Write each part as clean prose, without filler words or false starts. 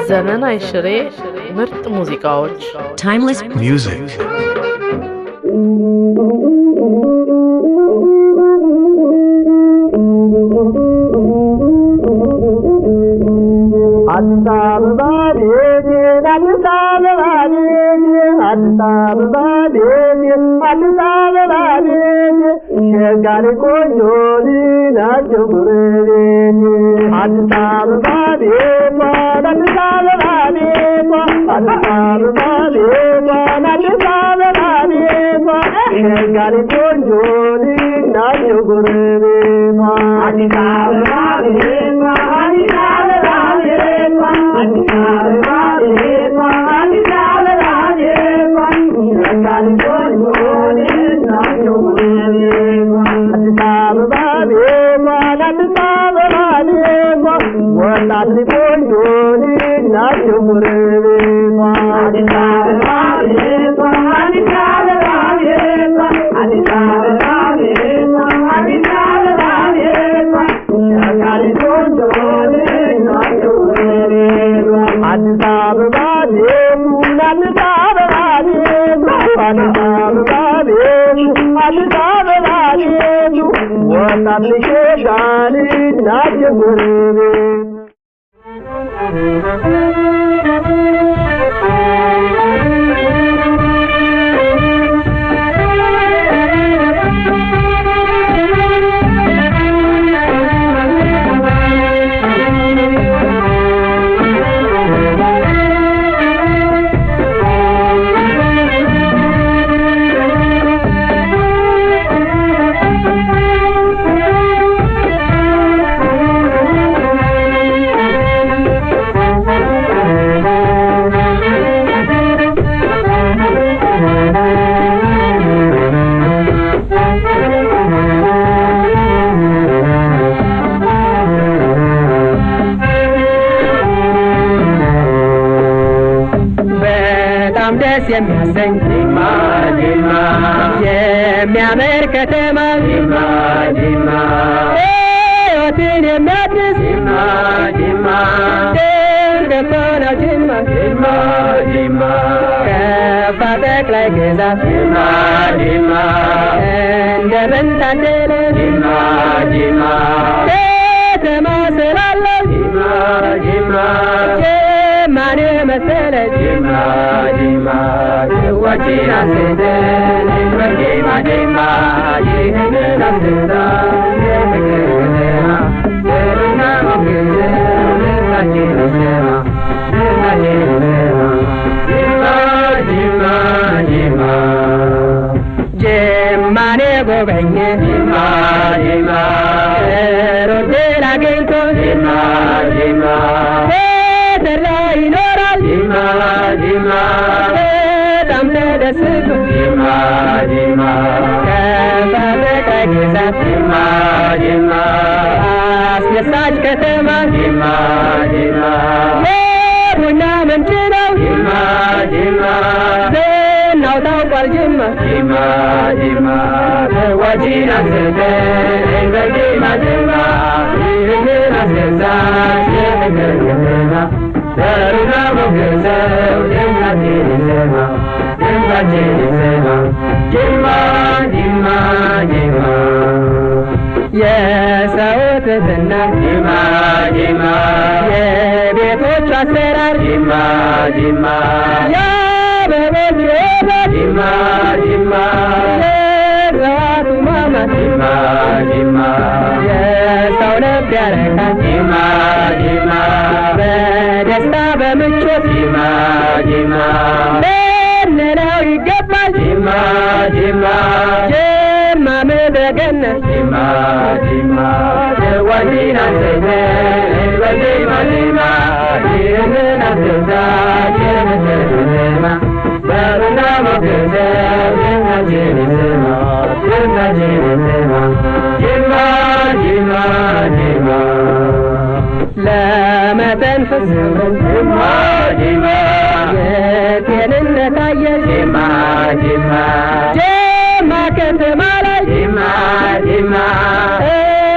ዘመን አይሽሬ ምርጥ ሙዚቃዎች timeless music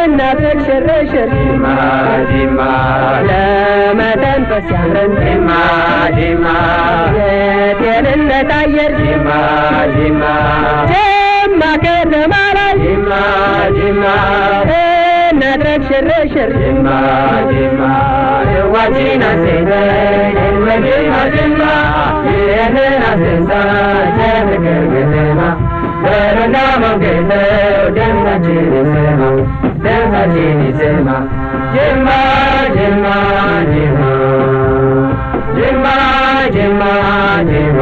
እናትህ ሽርሽር መንፈስ ያምረን ጅማ ጅማ የጤንነት አየር ጅማ ጅማ ጅማ ከተማ ላይ ጅማ ጅማ እናድረግ ሽርሽር ጅማ ጅማ ዋጂና ሴተን ወጂና ጅማ ይህንን አስንሳ ጀፍቅር ከተማ በረና መንገተው ደምሳችን ይሰማ ደምሳችን ይሰማ ጅማ ጅማ ጅማ ጅማ ጅማ ጅማ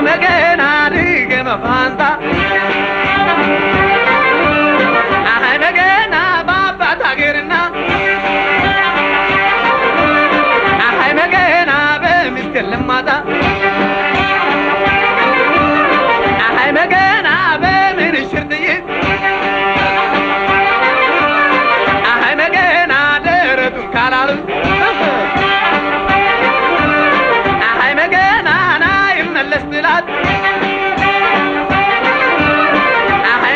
መገና ድገመ ፋንታ መገና በአባት ሀገርና መገና በሚስት ልማታ መገና በምን ሽርጥይት መገና ደረቱን ካላሉ መገና ና ይመለስ ብላት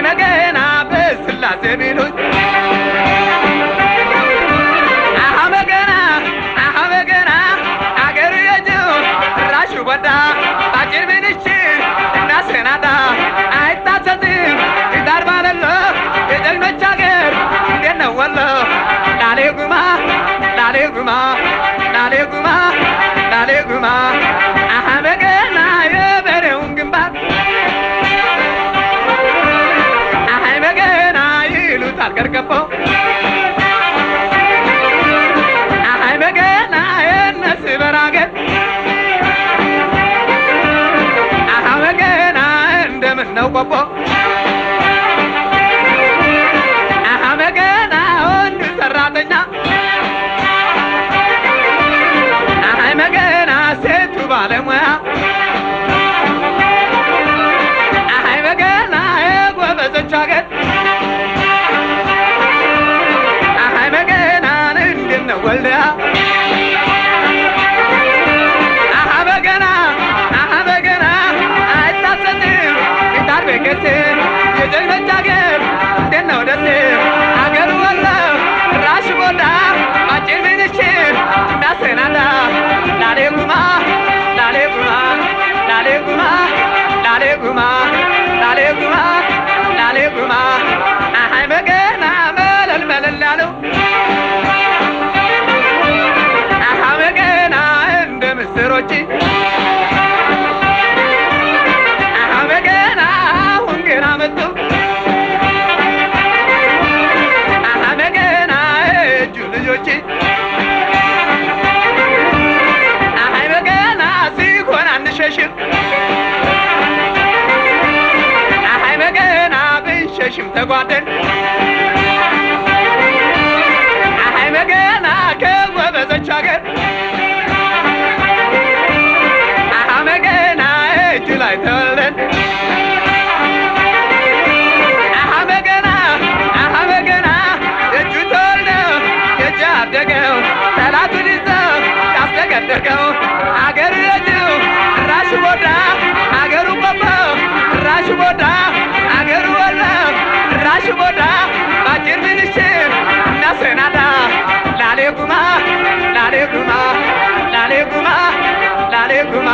መገና በስላሴ ቢሉት መገና አገር የጅው ራሹ ወዳ ባጭር ብንሽር እናሰናዳ አይታሰትም ይዳር ባለሎ የጀግኖች አገር እንዴት ነው ወሎ ላሌ ጉማ ላሌ ጉማ ላሌ ጉማ ላሌ ጉማ መገና የበሬውን ግንባር መገና ይሉታል ገርገቦ መገና የነስ በራገር መገና እንደምነው ቆቦ መገና ወንድ ሰራተኛ መገና ሴቱ ባለሙያ መገና የጎበዞች አገር መገና እንድነው ወልደያ መገና አይታሰትም ይታር ቤከሴ የጀግኖች አገር እንዴት ነው ደሴ አገር ወሎ ራሽ ቦዳ ባጭር ብንሽር እናሰናዳ ላሌ ጉማ ላሌ ጉማ ላሌ ጉማ ላሌ ጉማ ላሌ ጉማ ላሌ ጉማ መገና መለል መለል ያለው መገና እንደ ምስሮች መገና አሁን ገና መጡ መገና እጁ ልጆች መገና ሲሆን አንሸሽም መገና ብንሸሽም ተጓደን መገና ከጎበዞች አገር መገና እጁ ላይ ተወልደን መገና እጁ ተወልደው የእጅ አደገው ጠላቱን ይዘው ያስደገደገው አገር የጅው ራሽ ቦዳ አገሩ ቆቦ ራሽ ቦዳ አገሩ ወሎ ራሽ ቦዳ ባጭር ብንሽር እናሰናዳ ላሌ ጉማ ላሌ ጉማ ላሌ ጉማ ላሌ ጉማ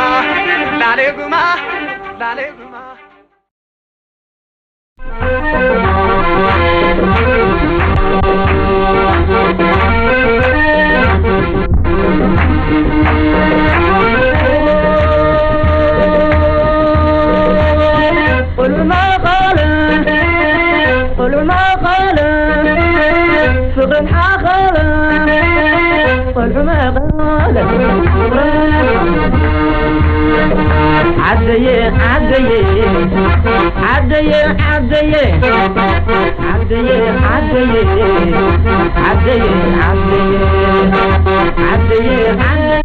ላሌ ጉማ ላሌ ጉማ قل ما قال فقد حاخل قل ما قال عدي عدي عدي عدي عدي عدي عدي عدي عدي عدي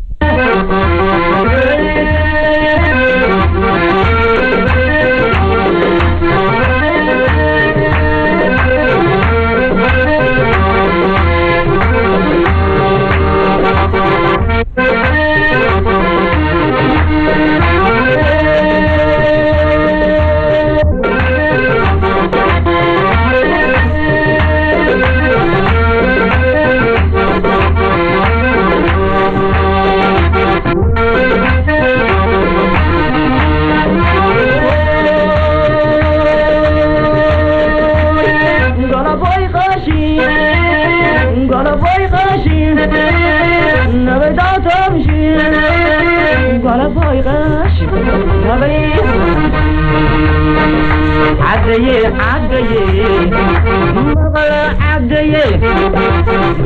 عدي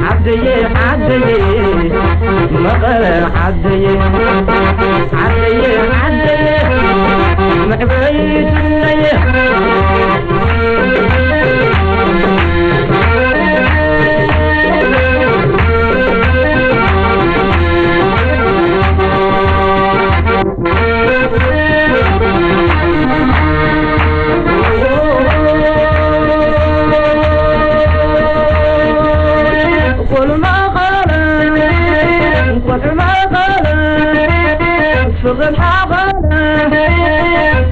عدي عدي مغرب عدي عدي عدي محبي جني صغر حاضر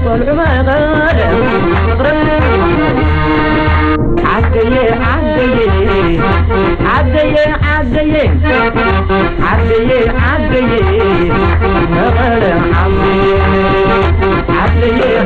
طلع ما غادر عدي عدي عدي عدي عدي عدي غادر عدي عدي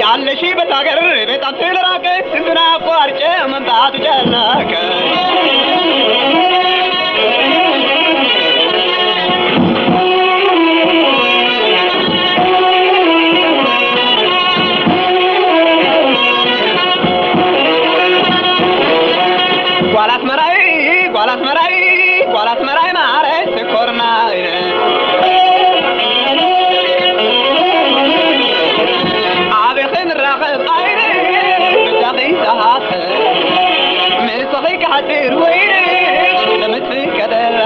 ያለሽ በታገር በጣም ተራቀ እንትና ቋርጨ መንጣት ጀነከ ጓላት መራይ ማረት ኮርና حدير ويني لمتفي كدر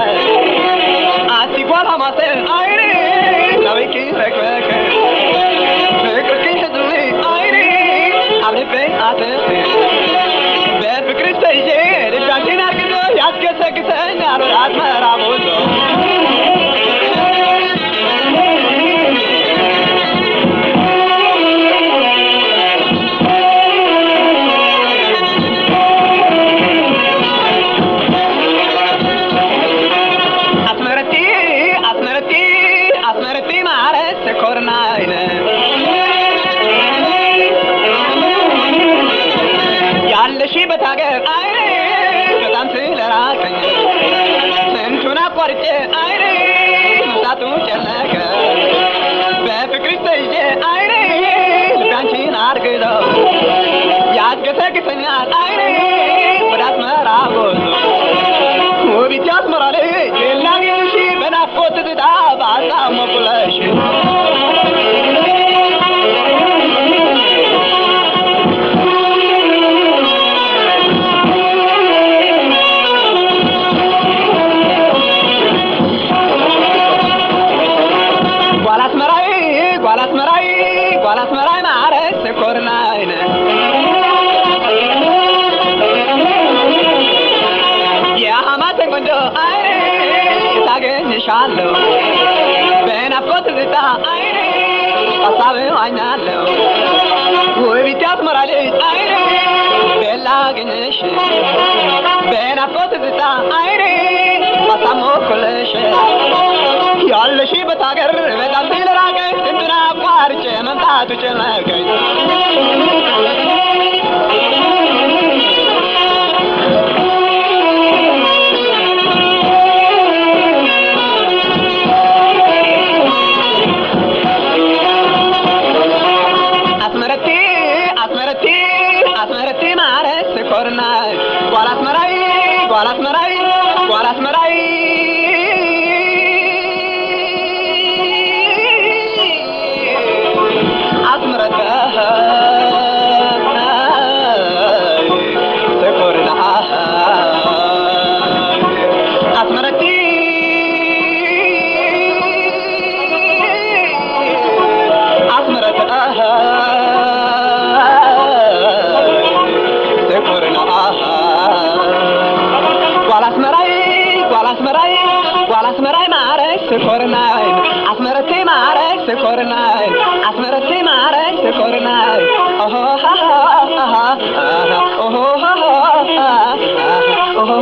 عاتي قوالها ما سير عيني ناويكي ركبك فكركي حزولي عيني عملي بين عاتقي بفكري سيجي رجعتي ناركتو يعتكسك سنة عرورات مرابوزو ያለሽ በታገር አይኔ በጣም ስለራቀኝ ስንቱን አቋርጬ አይኔ መሳቱ ጨነቀ በፍቅር ተይዤ አይኔ ልባንቺን አርግለው ያስገሰግሰኛል አይኔ ወደ አስመራ ጉዞ ውቢት አስመራ ላይ ሌላግኝሽ በናፍቆት ትዳ በሀሳብ ሞቁለሽ ጓላት መራይ ማረት ኮርናይነ የሐማተን ቆንጆ አይኔ ታገኝሻለሁ በናፍቆት ዝታ አይኔ ሀሳብ ዋኛለሁ ውቢት አስመራ ልጅ አይኔ በላገኝሽ በናፍቆት ዝታ አይኔ ሀሳብ ሞኩልሽ ያለሽ በታገር በጣም ስለራቀ እንትና ቋርጬ መምጣት ትጨነቀኝ አስመረቴ ማረት ኮርና ጓላት መራይ አስመረተ ኮርና አስመረቴ ጓላስመራይ ማረች ስኮርናይ አስመረቴ ማረች ስኮርናይ አስመረቴ ማረች ስኮርናይ ኦሆ ኦሆ